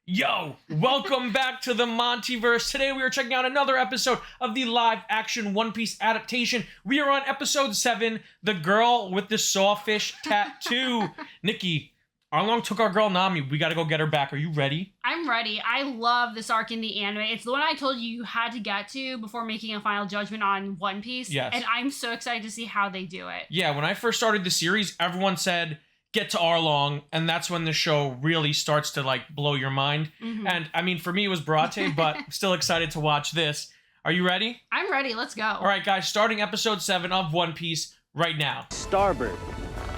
Yo, welcome back to the MontyVerse. Today we are checking out another episode of the live-action One Piece adaptation. We are on episode 7, The Girl with the Sawfish Tattoo. Nikki, Arlong took our girl Nami. We gotta go get her back. Are you ready? I'm ready. I love this arc in the anime. It's the one I told you had to get to before making a final judgment on One Piece. Yes. And I'm so excited to see how they do it. Yeah, when I first started the series, everyone said, get to Arlong, and that's when the show really starts to, like, blow your mind. Mm-hmm. And, I mean, for me, it was Barate, but I'm still excited to watch this. Are you ready? I'm ready. Let's go. All right, guys, starting episode 7 of One Piece right now. Starboard.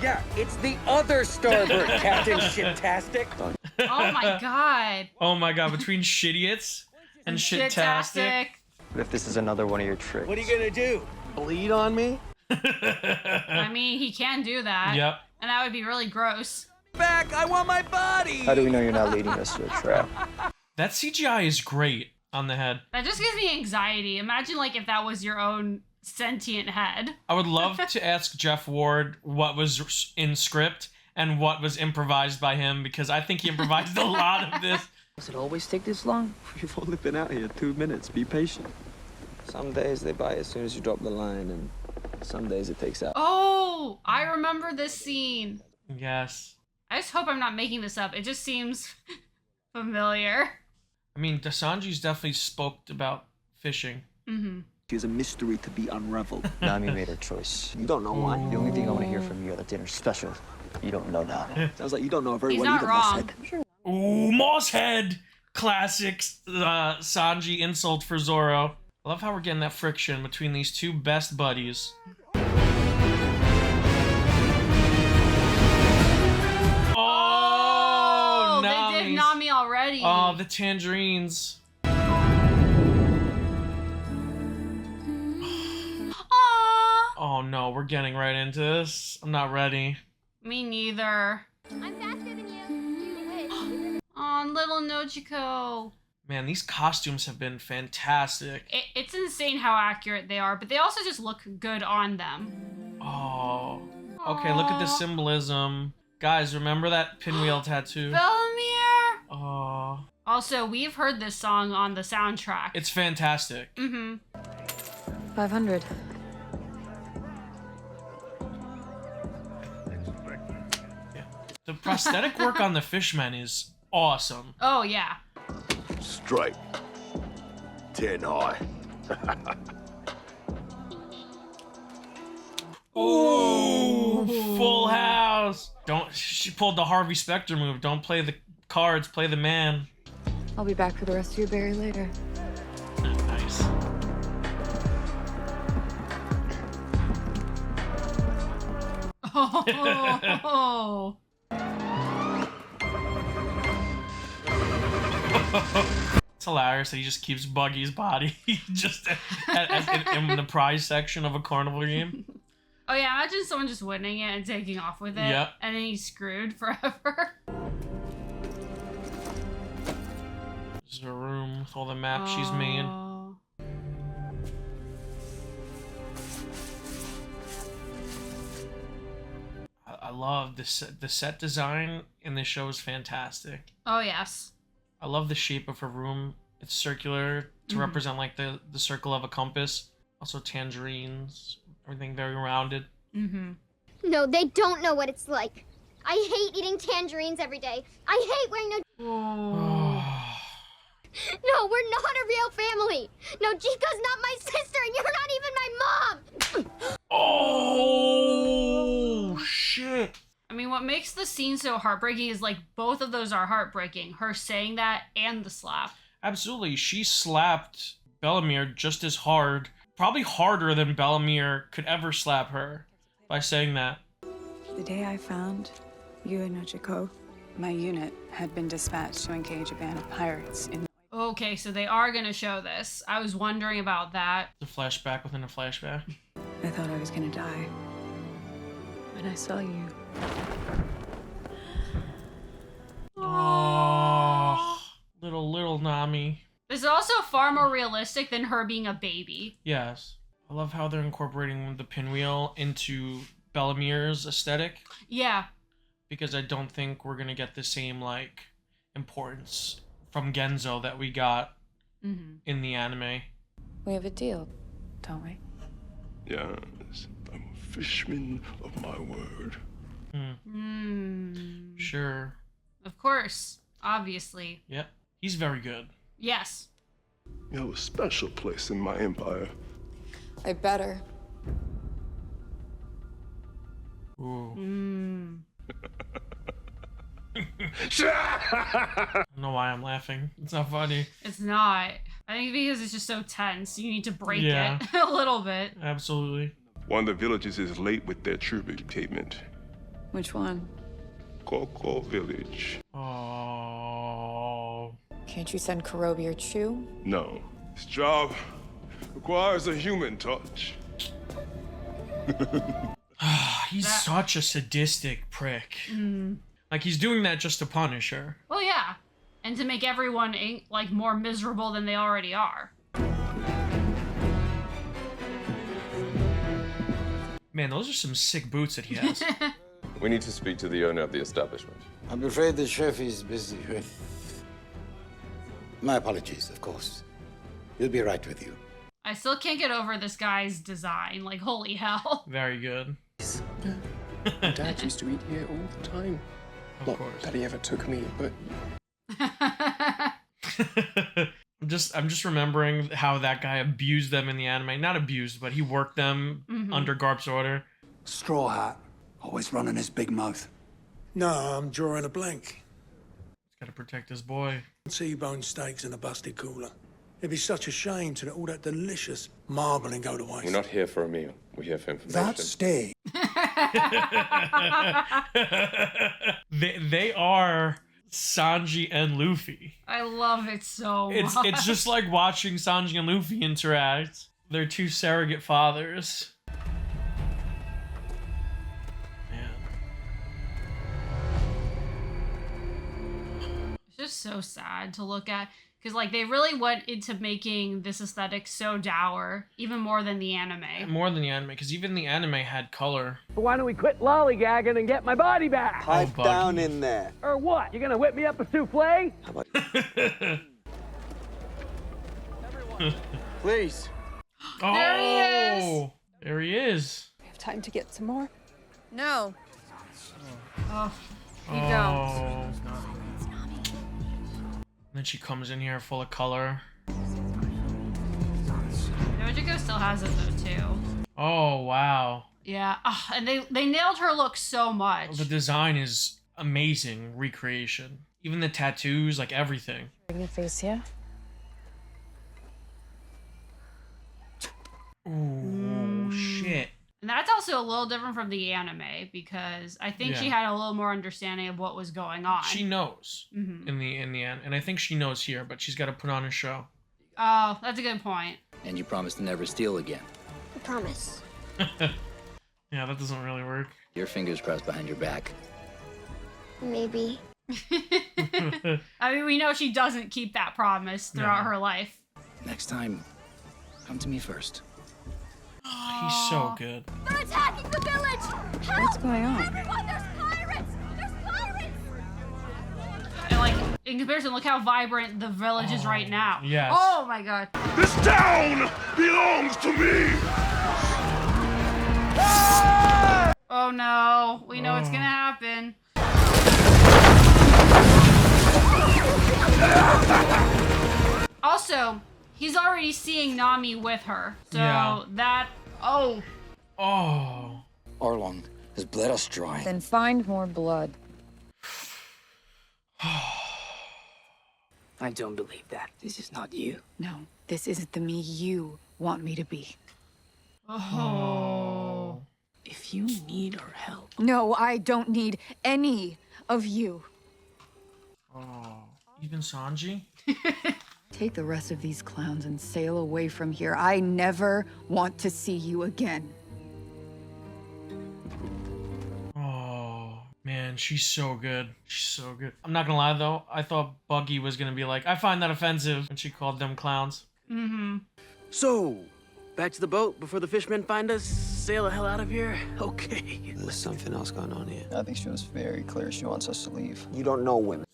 Yeah, it's the other starboard, Captain Shitastic. Oh my god. Oh my god, between shitiots and shitastic. What if this is another one of your tricks? What are you gonna do? Bleed on me? I mean, he can do that. Yep. And that would be really gross. Back! I want my body! How do we know you're not leading us to a trap? That CGI is great on the head. That just gives me anxiety. Imagine, like, if that was your own sentient head. I would love to ask Jeff Ward what was in script and what was improvised by him, because I think he improvised a lot of this. Does it always take this long? We've only been out here 2 minutes. Be patient. Some days they buy as soon as you drop the line, and some days it takes out. Oh, I remember this scene. Yes. I just hope I'm not making this up. It just seems familiar. I mean, Sanji's definitely spoke about fishing. Mm-hmm. It's a mystery to be unraveled. Nami made her choice. You don't know why. The only thing I want to hear from you at the dinner special, you don't know Nami. Sounds like you don't know her very He's well not either, wrong. Mosshead. Ooh, Mosshead! Classic Sanji insult for Zoro. I love how we're getting that friction between these two best buddies. Oh, they did Nami already. Oh, the tangerines. Aww. Oh no, we're getting right into this. I'm not ready. Me neither. I'm faster than you. Aw, little Nojiko. Man, these costumes have been fantastic. It's insane how accurate they are, but they also just look good on them. Oh. Okay, look at the Aw. symbolism. Guys, remember that pinwheel tattoo? Bellamere! Oh. Also, we've heard this song on the soundtrack. It's fantastic. Mm-hmm. 500. Yeah. The prosthetic work on the fishmen is awesome. Oh, yeah. Strike. 10 high. Ooh, full house. She pulled the Harvey Specter move. Don't play the cards, play the man. I'll be back for the rest of your berry later. Nice. Oh. It's hilarious that he just keeps Buggy's body just in the prize section of a carnival game. Oh yeah, imagine someone just winning it and taking off with it. Yep. And then he's screwed forever. This is a room with all the maps she's made. Oh. I love the set design in this show is fantastic. Oh yes. I love the shape of her room. It's circular to represent like the circle of a compass. Also tangerines, everything very rounded. Mm-hmm. No, they don't know what it's like. I hate eating tangerines every day. I hate wearing no. No, we're not a real family. No, Chico's not my sister, and you're not even my mom. Oh shit. I mean, what makes the scene so heartbreaking is like both of those are heartbreaking. Her saying that and the slap. Absolutely. She slapped Bellamere just as hard, probably harder than Bellamere could ever slap her by saying that. The day I found you and Nojiko, my unit had been dispatched to engage a band of pirates in... Okay, so they are gonna show this. I was wondering about that. The flashback within a flashback. I thought I was gonna die. When I saw you. Oh, little Nami. This is also far more realistic than her being a baby. Yes. I love how they're incorporating the pinwheel into Bellamere's aesthetic. Yeah. Because I don't think we're gonna get the same, like, importance from Genzo that we got in the anime. We have a deal, don't we? Yes, I'm a fishman of my word. Sure. Of course. Obviously. Yep. He's very good. Yes. You have a special place in my empire. I better. Ooh. I don't know why I'm laughing. It's not funny. It's not. I think because it's just so tense, you need to break Yeah. it a little bit. Absolutely. One of the villages is late with their tribute payment. Which one? Coco Village. Oh. Can't you send Kurobi or Chu? No, this job requires a human touch. He's such a sadistic prick. Like, he's doing that just to punish her. Well, yeah. And to make everyone, like, more miserable than they already are. Man, those are some sick boots that he has. We need to speak to the owner of the establishment. I'm afraid the chef is busy with... My apologies, of course. He'll be right with you. I still can't get over this guy's design. Like, holy hell. Very good. Dad used to eat here all the time. Of course. That he ever took me, but I'm just remembering how that guy abused them in the anime. Not abused, but he worked them under Garp's order. Straw Hat, always running his big mouth. No, I'm drawing a blank. He's got to protect his boy. T-bone steaks in a busted cooler. It'd be such a shame to let all that delicious marbling go to waste. We're not here for a meal. We're here for information. That stay. They are Sanji and Luffy. I love it so much. It's just like watching Sanji and Luffy interact. They're two surrogate fathers. Man. It's just so sad to look at. Because, like, they really went into making this aesthetic so dour, even more than the anime. More than the anime, because even the anime had color. Why don't we quit lollygagging and get my body back? pipe Buggy. down in there. Or what? You gonna whip me up a souffle? How about please? Oh, There he is! There he is. We have time to get some more? No. Oh, You don't. Oh. And then she comes in here full of color. Nojiko still has it, though, too. Oh, wow. Yeah, and they nailed her look so much. The design is amazing recreation. Even the tattoos, like everything. Bring your face here. Ooh, shit. And that's also a little different from the anime, because I think she had a little more understanding of what was going on. She knows in the end, and I think she knows here, but she's got to put on a show. Oh, that's a good point. And you promise to never steal again. I promise. Yeah, that doesn't really work. Your fingers crossed behind your back. Maybe. I mean, we know she doesn't keep that promise throughout her life. Next time, come to me first. He's so good. They're attacking the village! Help! What's going on? Everyone, there's pirates! There's pirates! And, like, in comparison, look how vibrant the village is right now. Yes. Oh, my God. This town belongs to me! Oh, no. We know it's gonna happen. Also, he's already seeing Nami with her. So that... Oh. Oh. Arlong has bled us dry. Then find more blood. I don't believe that. This is not you. No, this isn't the me you want me to be. Oh. If you need our help, No, I don't need any of you. Oh. Even Sanji? Take the rest of these clowns and sail away from here. I never want to see you again. Oh. Man, she's so good. She's so good. I'm not gonna lie, though. I thought Buggy was gonna be like, I find that offensive. And she called them clowns. Mm-hmm. so back to the boat before the fishmen find us. Sail the hell out of here. Okay. There's something else going on here. I think she was very clear she wants us to leave. You don't know women.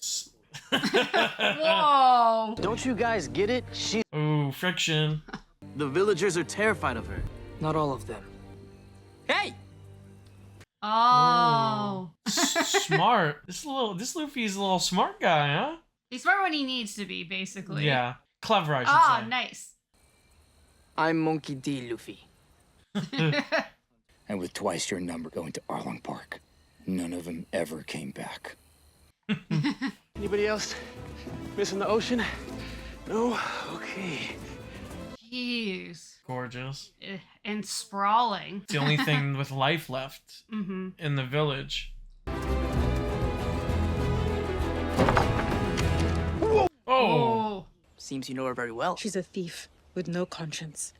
Whoa. Don't you guys get it? Ooh, friction. The villagers are terrified of her. Not all of them. Hey! Oh. Smart. This Luffy's a little smart guy, huh? He's smart when he needs to be, basically. Yeah. Clever, I should Ah, say. nice. I'm Monkey D. Luffy. And with twice your number going to Arlong Park, none of them ever came back. Anybody else missing the ocean? No? Okay. Jeez. Gorgeous. And sprawling. It's the only thing with life left Mm-hmm. in the village. Oh! Seems you know her very well. She's a thief with no conscience.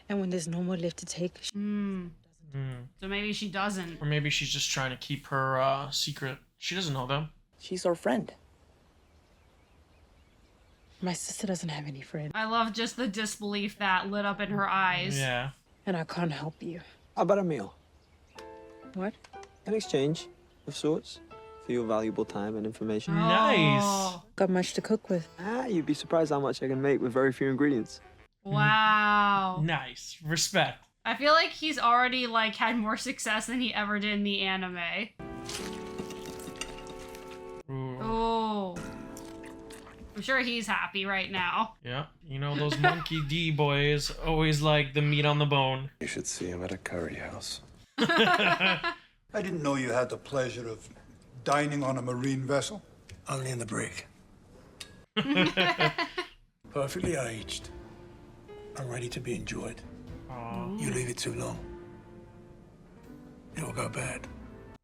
And when there's no more left to take, she So maybe she doesn't. Or maybe she's just trying to keep her secret. She doesn't know them. She's our friend. My sister doesn't have any friends. I love just the disbelief that lit up in her eyes. Yeah. And I can't help you. How about a meal? What? An exchange of sorts for your valuable time and information. Nice. Got much to cook with. You'd be surprised how much I can make with very few ingredients. Wow. Nice. Respect. I feel like he's already like had more success than he ever did in the anime. Ooh. Oh. I'm sure he's happy right now. Yeah. You know, those Monkey D boys always like the meat on the bone. You should see him at a curry house. I didn't know you had the pleasure of dining on a marine vessel. Only in the brig. Perfectly aged. And ready to be enjoyed. Aww. You leave it too long, it'll go bad.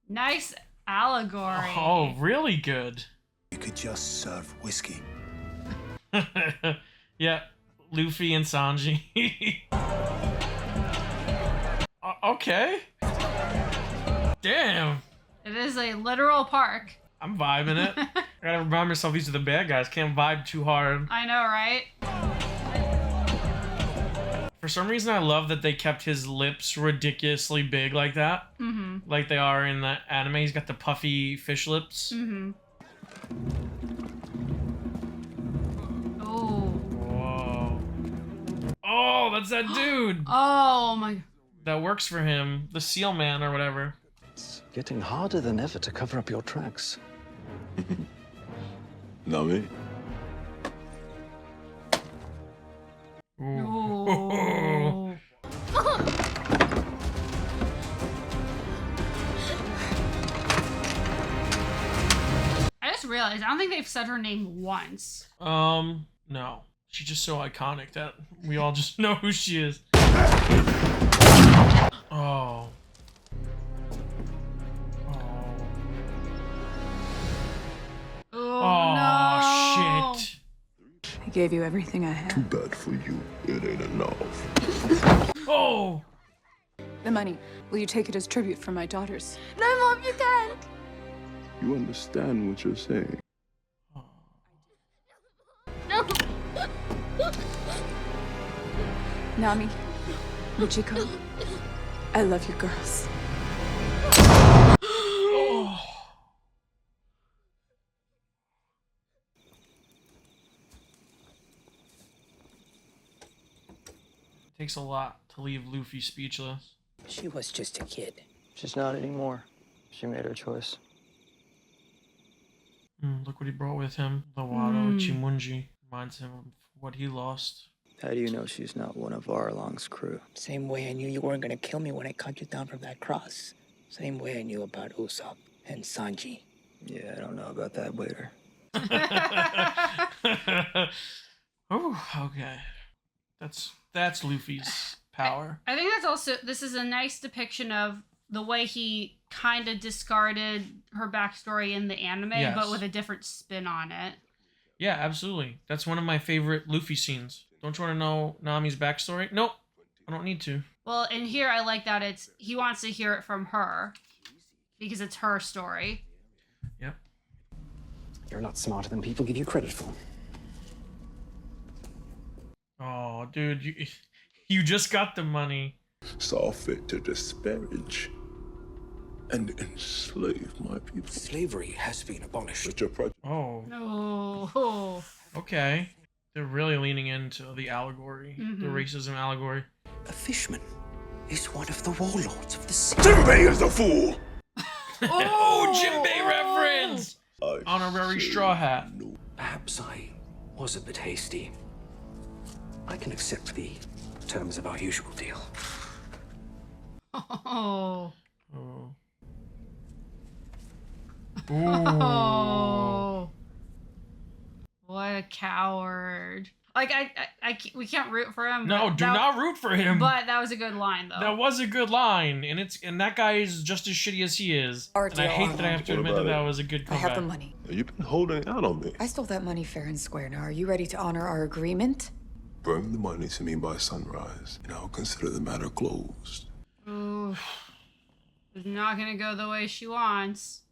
Nice allegory. Oh, really good. You could just serve whiskey. Yeah. Luffy and Sanji. Okay. Damn. It is a literal park. I'm vibing it. I gotta remind myself these are the bad guys. Can't vibe too hard. I know, right? For some reason, I love that they kept his lips ridiculously big like that. Mm-hmm. Like they are in the anime. He's got the puffy fish lips. Mm-hmm. Oh. Whoa. Oh, that's that dude. Oh my. That works for him. The seal man or whatever. It's getting harder than ever to cover up your tracks. Nami? Oh. I just realized I don't think they've said her name once. No. She's just so iconic that we all just know who she is. Oh. Oh, no. Shit. I gave you everything I Too had. bad for you. It ain't enough. Oh. The money. Will you take it as tribute for my daughters? No, Mom, you can't. You understand what you're saying? No. Nami, Nojiko, I love you girls. It takes a lot to leave Luffy speechless. She was just a kid. She's not anymore. She made her choice. Look what he brought with him. The Wado Chimunji. Reminds him of what he lost. How do you know she's not one of Arlong's crew? Same way I knew you weren't gonna kill me when I cut you down from that cross. Same way I knew about Usopp and Sanji. Yeah, I don't know about that waiter. Oh, okay. That's Luffy's power. I think that's also, this is a nice depiction of the way he kind of discarded her backstory in the anime, Yes. but with a different spin on it. Yeah, absolutely. That's one of my favorite Luffy scenes. Don't you want to know Nami's backstory? Nope. I don't need to. Well, in here, I like that he wants to hear it from her because it's her story. Yep. You're not smarter than people give you credit for. Oh, dude, you just got the money. Saw fit to disparage and enslave my people. Slavery has been abolished. But your project. Oh. No. Okay. They're really leaning into the allegory, the racism allegory. A fishman is one of the warlords of the sea. Jinbei is a fool! Oh, Jinbei reference! Honorary straw hat. Perhaps I was a bit hasty. I can accept the terms of our usual deal. Oh. Oh. Oh. What a coward. Like, we can't root for him. No, do not root for him. But that was a good line, though. That was a good line, and that guy is just as shitty as he is. And I hate that I have to admit that was a good I comeback. have the money. You've been holding out on me. I stole that money fair and square. Now, are you ready to honor our agreement? Bring the money to me by sunrise, and I'll consider the matter closed. Ooh. It's not gonna go the way she wants.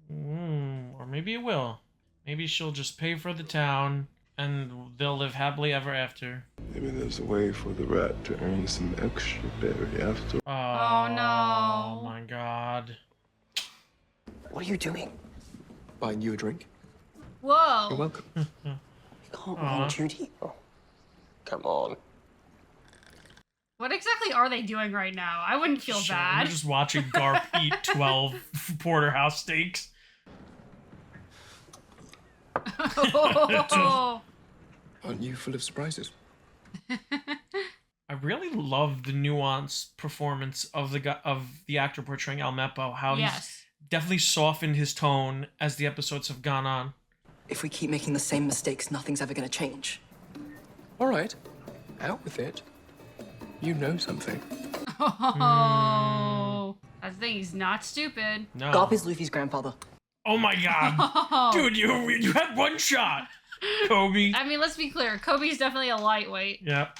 Or maybe it will. Maybe she'll just pay for the town, and they'll live happily ever after. Maybe there's a way for the rat to earn some extra berry after. Oh no. Oh my god. What are you doing? Buying you a drink? Whoa. You're welcome. You can't run, Judy. Oh, Come on. What exactly are they doing right now? I wouldn't feel Sure, bad. We're just watching Garp eat 12 porterhouse steaks. Oh. Aren't you full of surprises? I really love the nuanced performance of the actor portraying Almepo. How he's definitely softened his tone as the episodes have gone on. If we keep making the same mistakes, nothing's ever gonna change. All right. Out with it. You know something. Oh. I think he's not stupid. No. Garp is Luffy's grandfather. Oh my god. Dude, you had one shot. Kobe. I mean, let's be clear. Kobe's definitely a lightweight. Yep.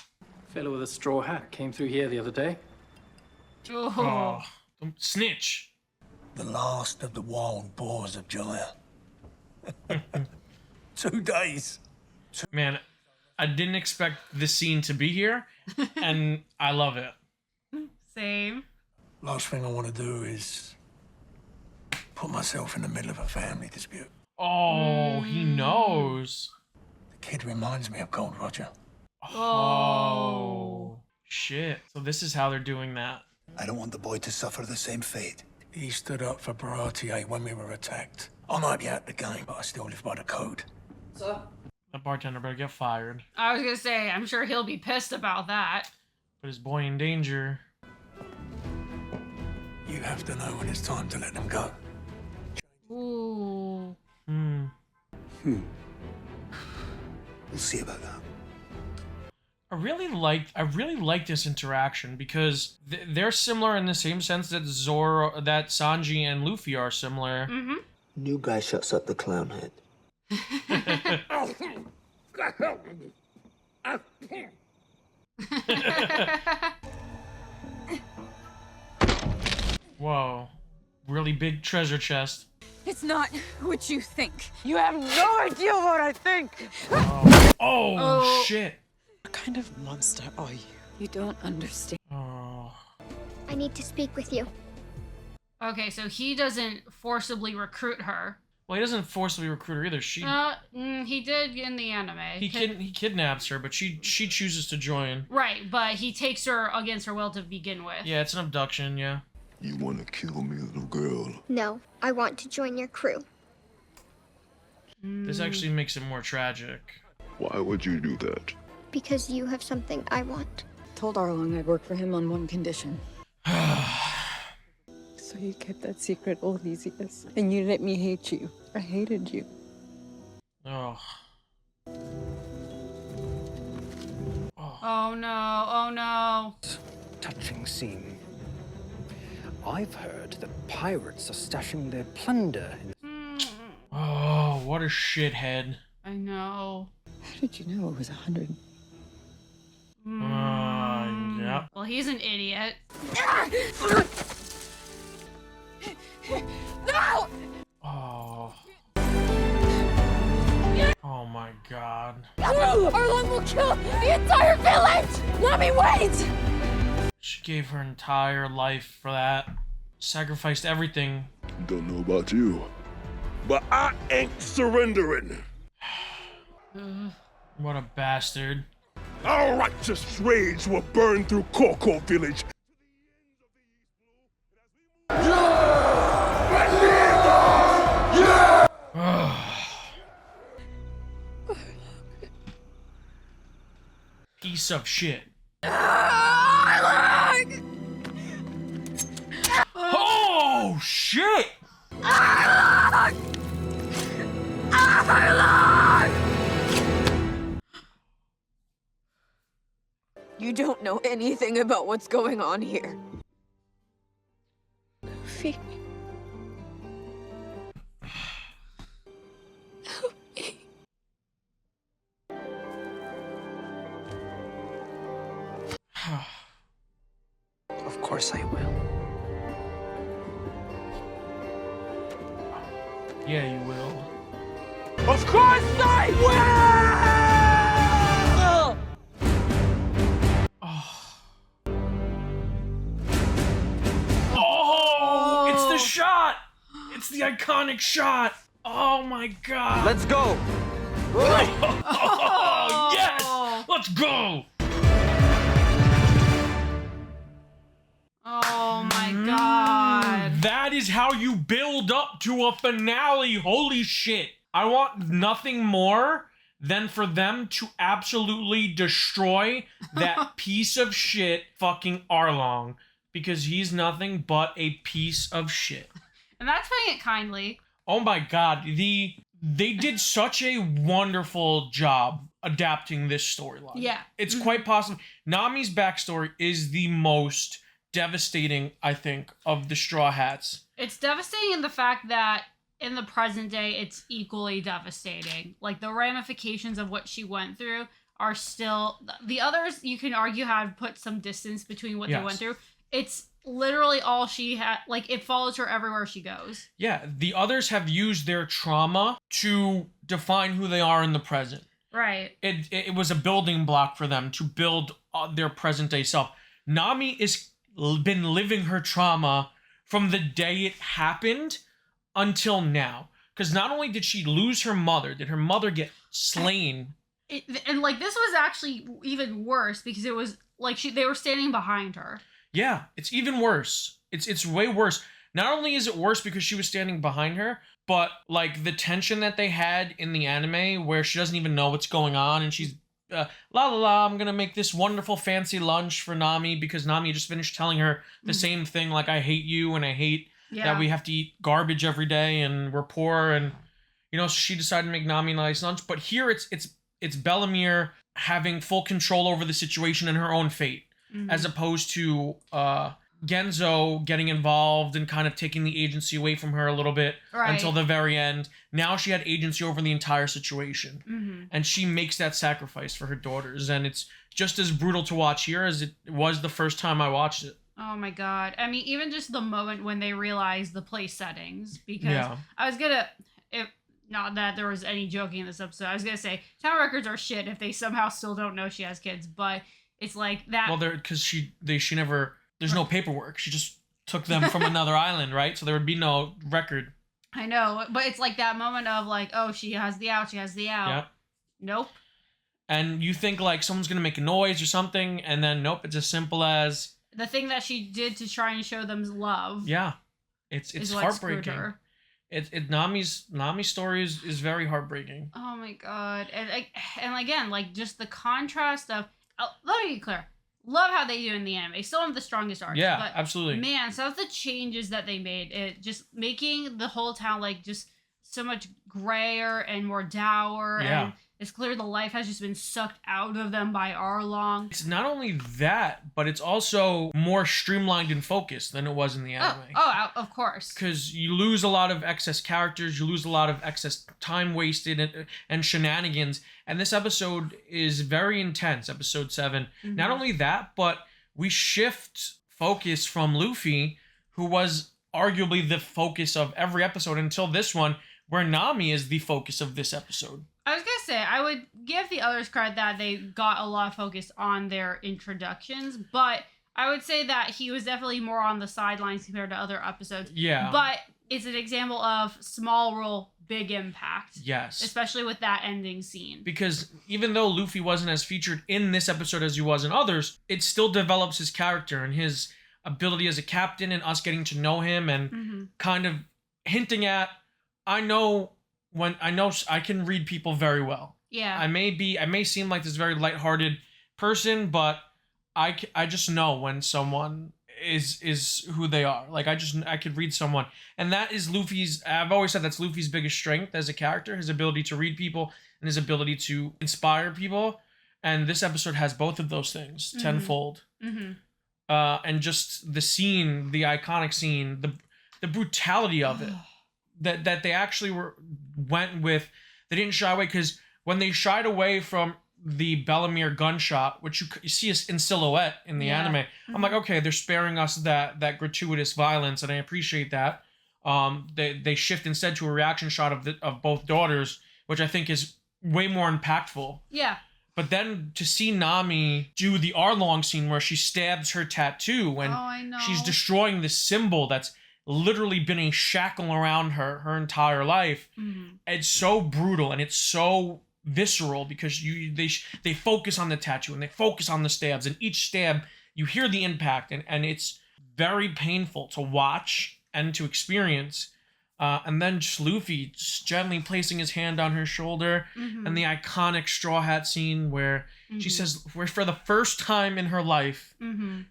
Fellow with a straw hat came through here the other day. Oh. Don't snitch. The last of the wild boars of Jaya. 2 days. Man, I didn't expect this scene to be here, and I love it. Same. Last thing I want to do is put myself in the middle of a family dispute. Oh, he knows. The kid reminds me of Gold Roger. Oh. Shit. So this is how they're doing that. I don't want the boy to suffer the same fate. He stood up for Baratier when we were attacked. I might be out the game, but I still live by the code. Sir? That bartender better get fired. I was gonna say, I'm sure he'll be pissed about that. Put his boy in danger. You have to know when it's time to let them go. Ooh. We'll see about that. I really like this interaction because they're similar in the same sense that Sanji and Luffy are similar. New guy shuts up the clown head. Whoa. Really big treasure chest. It's not what you think. You have no idea what I think. Oh, shit. What kind of monster are you? You don't understand. Oh. I need to speak with you. Okay, so he doesn't forcibly recruit her. Well, he doesn't forcibly recruit her either. He did in the anime. He kidnaps her, but she chooses to join. Right, but he takes her against her will to begin with. Yeah, it's an abduction, yeah. You want to kill me, little girl? No, I want to join your crew. This actually makes it more tragic. Why would you do that? Because you have something I want. Told Arlong I'd work for him on one condition. So you kept that secret all these years, and you let me hate you. I hated you. Oh. Oh no, oh no. Touching scene. I've heard that pirates are stashing their plunder in... Oh, what a shithead. I know. How did you know it was 100? Yep. Well, he's an idiot. No! Oh. Oh my god. Arlong will kill the entire village! Nami, wait! She gave her entire life for that. Sacrificed everything. Don't know about you, but I ain't surrendering. What a bastard. Our righteous rage will burn through Coco Village. Piece of shit. Oh shit! You don't know anything about what's going on here. Luffy. Help me. Of course I will. Yeah, you will. Of course I will! Oh, it's the shot! It's the iconic shot! Oh my god! Let's go! Oh, yes! Let's go! Oh my god. That is how you build up to a finale. Holy shit. I want nothing more than for them to absolutely destroy that piece of shit fucking Arlong. Because he's nothing but a piece of shit. And that's putting it kindly. Oh my god. They did such a wonderful job adapting this storyline. Yeah. It's quite possible. Nami's backstory is the most devastating, I think, of the Straw Hats. It's devastating in the fact that in the present day, it's equally devastating. Like, the ramifications of what she went through are still... The others, you can argue, had put some distance between what they went through. It's literally all she had... Like, it follows her everywhere she goes. Yeah, the others have used their trauma to define who they are in the present. Right. It was a building block for them to build their present-day self. Nami is been living her trauma from the day it happened until now. Because not only did she lose her mother, did her mother get slain. And like, this was actually even worse because it was like they were standing behind her. Yeah, it's even worse. It's way worse. Not only is it worse because she was standing behind her, but like the tension that they had in the anime where she doesn't even know what's going on and she's la la la, I'm gonna make this wonderful fancy lunch for Nami because Nami just finished telling her the same thing, like I hate you and I hate that we have to eat garbage every day and we're poor, and you know, so she decided to make Nami a nice lunch. But here it's Bellamere having full control over the situation and her own fate, as opposed to Genzo getting involved and kind of taking the agency away from her a little bit until the very end. Now she had agency over the entire situation. And she makes that sacrifice for her daughters. And it's just as brutal to watch here as it was the first time I watched it. Oh my god. I mean, even just the moment when they realized the place settings. Because I was gonna... Not that there was any joking in this episode. I was gonna say, town records are shit if they somehow still don't know she has kids. But it's like that... Well, because she never... There's no paperwork. She just took them from another island, right? So there would be no record. I know, but it's like that moment of like, oh, she has the out. Yep. Nope. And you think like someone's going to make a noise or something, and then nope, it's as simple as... The thing that she did to try and show them love. Yeah. It's heartbreaking. Nami's story is very heartbreaking. Oh my god. And again, like just the contrast of... let me be clear. Love how they do in the anime. Still have the strongest arcs. Yeah, but absolutely. Man, some of the changes that they made, it just making the whole town like just so much grayer and more dour. Yeah. And it's clear the life has just been sucked out of them by Arlong. It's not only that, but it's also more streamlined and focused than it was in the anime. Oh, of course. Because you lose a lot of excess characters, you lose a lot of excess time wasted and shenanigans. And this episode is very intense, episode 7. Not only that, but we shift focus from Luffy, who was arguably the focus of every episode until this one, where Nami is the focus of this episode. I was going to say, I would give the others credit that they got a lot of focus on their introductions, but I would say that he was definitely more on the sidelines compared to other episodes. Yeah. But it's an example of small role, big impact. Yes. Especially with that ending scene. Because even though Luffy wasn't as featured in this episode as he was in others, it still develops his character and his ability as a captain and us getting to know him and kind of hinting at, I can read people very well. Yeah. I may seem like this very lighthearted person, but I just know when someone is who they are. Like I could read someone. And that is Luffy's, I've always said that's Luffy's biggest strength as a character, his ability to read people and his ability to inspire people. And this episode has both of those things tenfold. And just the scene, the iconic scene, the brutality of it, that they actually went with. They didn't shy away, because when they shied away from the Bellamere gunshot, which you see us in silhouette in the anime, I'm like, okay, they're sparing us that gratuitous violence, and I appreciate that. They shift instead to a reaction shot of both daughters, which I think is way more impactful. Yeah. But then to see Nami do the Arlong scene where she stabs her tattoo and she's destroying this symbol that's literally been a shackle around her entire life. It's so brutal and it's so visceral, because they focus on the tattoo and they focus on the stabs, and each stab you hear the impact, and it's very painful to watch and to experience. And then just Luffy just gently placing his hand on her shoulder, and the iconic Straw Hat scene where she says, where for the first time in her life,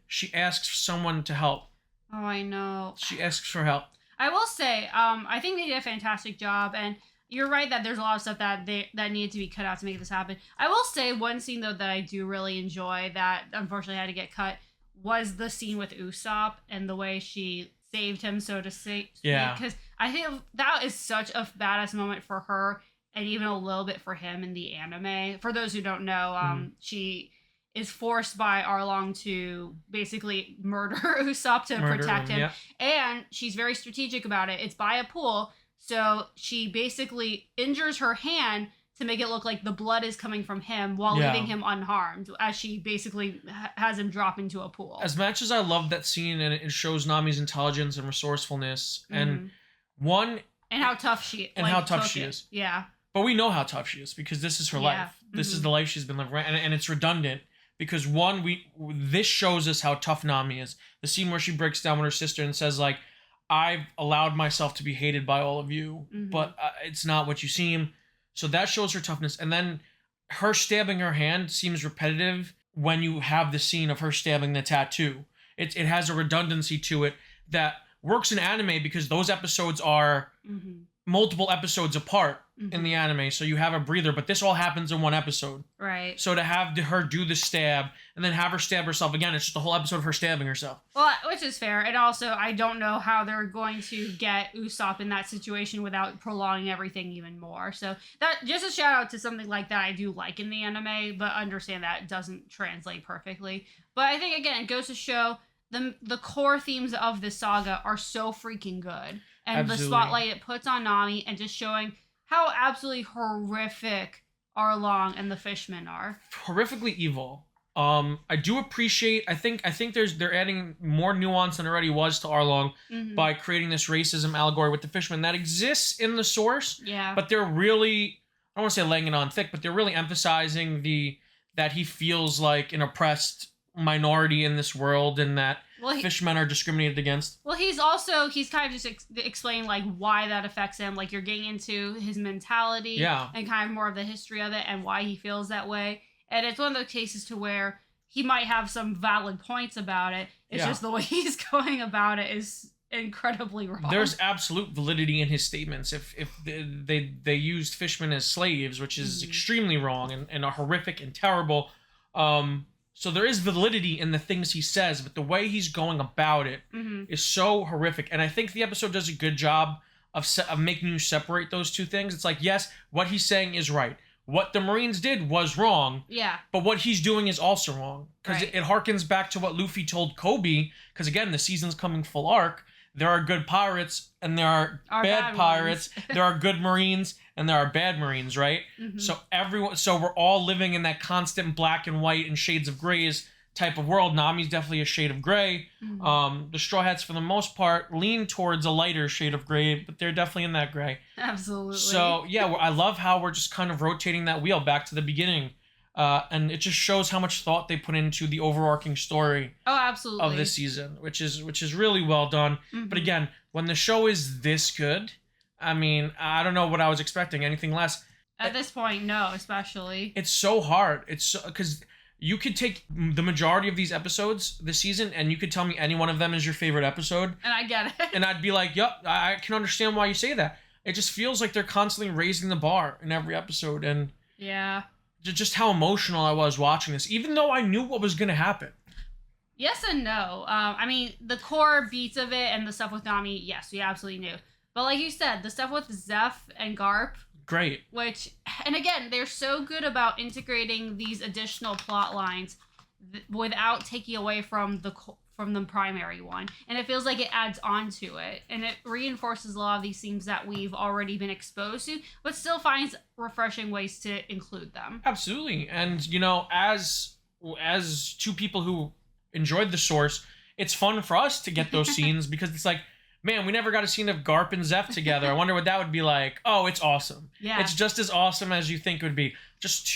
she asks someone to help. Oh, I know. She asks for help. I will say, I think they did a fantastic job, and you're right that there's a lot of stuff that needed to be cut out to make this happen. I will say one scene, though, that I do really enjoy that unfortunately had to get cut was the scene with Usopp and the way she saved him, so to say. Yeah. Because I think that is such a badass moment for her, and even a little bit for him in the anime. For those who don't know, she is forced by Arlong to basically murder Usopp to protect him. Yeah. And she's very strategic about it. It's by a pool. So she basically injures her hand to make it look like the blood is coming from him while leaving him unharmed, as she basically has him drop into a pool. As much as I love that scene, and it shows Nami's intelligence and resourcefulness, and and how tough she is. Yeah. But we know how tough she is, because this is her life. This is the life she's been living, and it's redundant, because this shows us how tough Nami is. The scene where she breaks down with her sister and says, like, I've allowed myself to be hated by all of you, but it's not what you seem. So that shows her toughness. And then her stabbing her hand seems repetitive when you have the scene of her stabbing the tattoo. It has a redundancy to it that works in anime, because those episodes are multiple episodes apart in the anime. So you have a breather, but this all happens in one episode. Right. So to have her do the stab and then have her stab herself again, it's just a whole episode of her stabbing herself. Well, which is fair. And also, I don't know how they're going to get Usopp in that situation without prolonging everything even more. So that, just a shout out to something like that I do like in the anime, but understand that it doesn't translate perfectly. But I think, again, it goes to show the core themes of this saga are so freaking good. And Absolutely. The spotlight it puts on Nami, and just showing how absolutely horrific Arlong and the fishmen are. Horrifically evil. I do appreciate, I think they're adding more nuance than already was to Arlong by creating this racism allegory with the fishermen that exists in the source. Yeah. But they're really, I don't want to say laying it on thick, but they're really emphasizing that he feels like an oppressed minority in this world, and that fishmen are discriminated against. Well, he's kind of just explaining like why that affects him. Like, you're getting into his mentality and kind of more of the history of it and why he feels that way. And it's one of those cases to where he might have some valid points about it. It's just the way he's going about it is incredibly wrong. There's absolute validity in his statements. If they used fishmen as slaves, which is extremely wrong and horrific and terrible. So there is validity in the things he says, but the way he's going about it is so horrific. And I think the episode does a good job of making you separate those two things. It's like, yes, what he's saying is right. What the Marines did was wrong. Yeah. But what he's doing is also wrong. Because it harkens back to what Luffy told Kobe. Because again, the season's coming full arc. There are good pirates and there are bad pirates. There are good Marines and there are bad Marines, right? So we're all living in that constant black and white and shades of grays type of world. Nami's definitely a shade of gray. The Straw Hats, for the most part, lean towards a lighter shade of gray, but they're definitely in that gray. Absolutely. So, yeah, I love how we're just kind of rotating that wheel back to the beginning. And it just shows how much thought they put into the overarching story absolutely. of this season, which is really well done. But again, when the show is this good, I mean, I don't know what I was expecting, anything less. At this point, no, especially. It's so hard. It's because you could take the majority of these episodes this season and you could tell me any one of them is your favorite episode. And I get it. And I'd be like, yep, I can understand why you say that. It just feels like they're constantly raising the bar in every episode. And yeah, just how emotional I was watching this, even though I knew what was going to happen. Yes and no. I mean, the core beats of it and the stuff with Nami, yes, we absolutely knew. But like you said, the stuff with Zeph and Garp, great. Which, and again, they're so good about integrating these additional plot lines without taking away from the primary one. And it feels like it adds on to it. And it reinforces a lot of these themes that we've already been exposed to, but still finds refreshing ways to include them. Absolutely. And, you know, as two people who enjoyed the source, it's fun for us to get those scenes because it's like, man, we never got a scene of Garp and Zeph together. I wonder what that would be like. Oh, it's awesome. Yeah. It's just as awesome as you think it would be. Just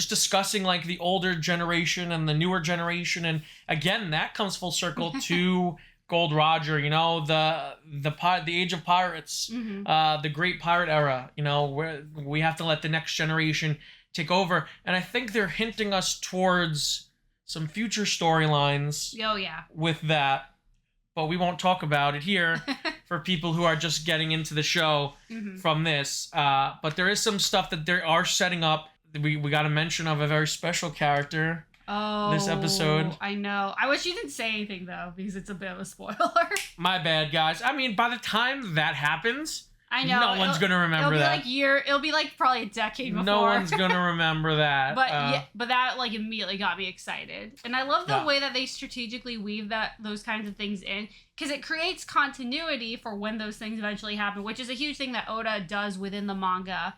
discussing like the older generation and the newer generation. And again, that comes full circle to Gold Roger, you know, the age of pirates, the great pirate era, you know, where we have to let the next generation take over. And I think they're hinting us towards some future storylines. Oh, yeah. With that. But we won't talk about it here for people who are just getting into the show from this. But there is some stuff that they are setting up. We got a mention of a very special character this episode. I know. I wish you didn't say anything, though, because it's a bit of a spoiler. My bad, guys. I mean, by the time that happens, I know. No one's going to remember that. It'll be like probably a decade before. No one's going to remember that. But that like immediately got me excited. And I love the way that they strategically weave those kinds of things in, because it creates continuity for when those things eventually happen, which is a huge thing that Oda does within the manga.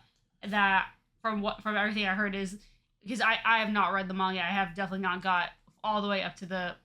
That from everything I heard is, because I have not read the manga, I have definitely not got all the way up to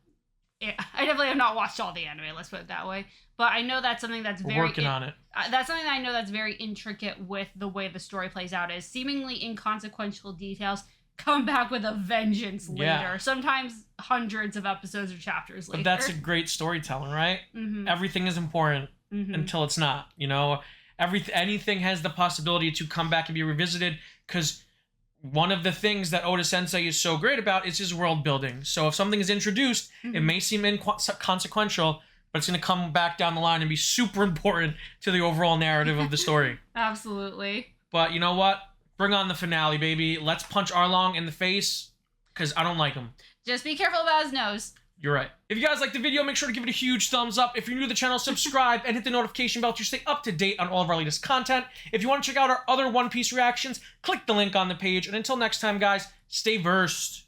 I definitely have not watched all the anime, let's put it that way. But I know that's something that's We're working on it. That's something that I know that's very intricate with the way the story plays out, is seemingly inconsequential details come back with a vengeance later. Yeah. Sometimes hundreds of episodes or chapters later. But that's a great storytelling, right? Everything is important until it's not. You know, anything has the possibility to come back and be revisited, because one of the things that Oda Sensei is so great about is his world building. So if something is introduced, it may seem inconsequential, but it's going to come back down the line and be super important to the overall narrative of the story. Absolutely. But you know what? Bring on the finale, baby. Let's punch Arlong in the face, because I don't like him. Just be careful about his nose. You're right. If you guys liked the video, make sure to give it a huge thumbs up. If you're new to the channel, subscribe and hit the notification bell to stay up to date on all of our latest content. If you want to check out our other One Piece reactions, click the link on the page. And until next time, guys, stay versed.